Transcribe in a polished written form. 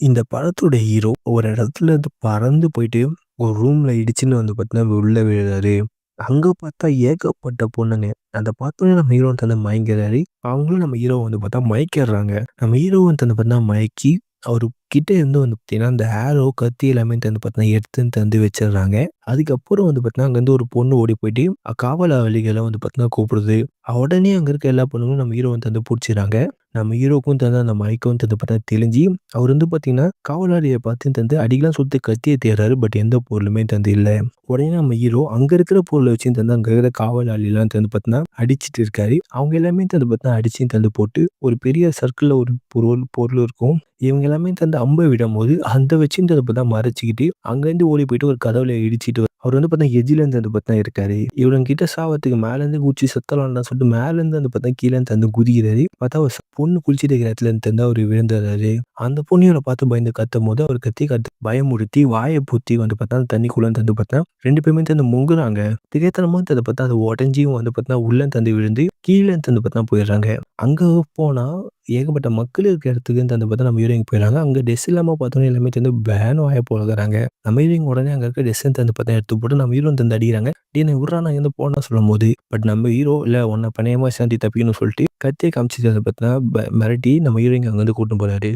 இந்த படத்தோட ஹீரோ ஒரு இடத்துல இருந்து பறந்து போயிட்டு ஒரு ரூம்ல இடிச்சுன்னு பார்த்தீங்கன்னா உள்ள விழுறாரு. அங்க பார்த்தா ஏகப்பட்ட பொண்ணுங்க. அத பார்த்தோனே நம்ம ஹீரோ மயங்கிறாரு. அவங்களும் நம்ம ஹீரோவ பார்த்தா மயக்கிடுறாங்க. நம்ம ஹீரோ பார்த்தீங்கன்னா மயக்கி அவரு கிட்ட இருந்து பார்த்தீங்கன்னா, அந்த ஆரோ, கத்தி எல்லாமே பார்த்தீங்கன்னா எடுத்து வச்சுடுறாங்க. அதுக்கப்புறம் பார்த்தீங்கன்னா, அங்கேருந்து ஒரு பொண்ணு ஓடி போயிட்டு காவலாளிகள பார்த்தீங்கன்னா கூப்பிடுது. உடனே அங்க இருக்க எல்லா பொண்ணுங்களும் நம்ம ஹீரோவ புடிச்சிடுறாங்க. நம்ம ஹீரோக்கும் அந்த மயக்கம் பார்த்தா தெளிஞ்சு, அவரு பார்த்தீங்கன்னா, காவலாளிய பார்த்து அடிக்கலாம் சுட்டு கத்திய தேடுறாரு. பட் எந்த பொருளுமே இல்ல. உடனே நம்ம ஹீரோ அங்க இருக்கிற பொருள வச்சு அங்க இருக்கிற காவலாளிலாம் பார்த்தீங்கன்னா, அடிச்சுட்டு இருக்காரு. அவங்க எல்லாமே பார்த்தீங்கன்னா, அடிச்சு போட்டு ஒரு பெரிய சர்க்கிள்ல ஒரு பொருள் பொருள் இருக்கும். இவங்க எல்லாமே அம்ப விடும்போது, அந்த வச்சுட்டு பார்த்தா மறைச்சுக்கிட்டு, அங்கேருந்து ஓடி போயிட்டு ஒரு கதவுல இடிச்சிட்டு அவரு பார்த்தீங்கன்னா, எட்ஜ்ல பார்த்தீங்கன்னா இருக்காரு. இவனுங்க கிட்ட சாவறதுக்கு மேலேருந்து குதிச்சு செத்தரலாம்டான்னு சொல்லிட்டு மேலேருந்து பார்த்தீங்கன்னா, கீழ குதிக்கிறாரு. பார்த்தா ஒரு பொண்ணு குளிச்சிட்டு இருக்கிற இடத்துல அவரு விழுந்துர்றாரு. அந்த பொண்ணு இவர பார்த்து பயந்து கத்தும்போது, அவரு கத்தி பயமுறுத்தி வாய பொத்தி பார்த்தா தண்ணிக்குள்ள பார்த்தா 2 பேருமே முங்குறாங்க. தெரியாத்தனமா பார்த்தா அது உடைஞ்சியும் பார்த்தா உள்ள விழுந்து கீழ பார்த்தா போயிடுறாங்க. அங்க போனா ஏகப்பட்ட மக்கள் இருக்க இடத்துக்கு பார்த்தா நம்ம ஹீரோயின் போயிடுறாங்க. அங்க ட்ரெஸ் இல்லாம பார்த்தோனே எல்லாமே பேன்னு வாய பொளக்குறாங்க. நம்ம ஹீரோயின் உடனே அங்க இருக்க ட்ரெஸ்ஸ பார்த்தா எடுத்து போட்டு நம்ம ஹீரோ அடிக்கிறாங்க. "டேய் என்ன விட்றா நான் இங்கேருந்து போறேன்டா" சொல்லும்போது, பட் நம்ம ஹீரோ இல்ல உன்ன பணையமா ஏமாத்தி தப்பிக்கணும்னு சொல்லிட்டு கத்திய காமிச்சு பார்த்தீங்கன்னா மிரட்டி நம்ம ஹீரோயின அங்கேருந்து கூட்டின்னு போறாரு.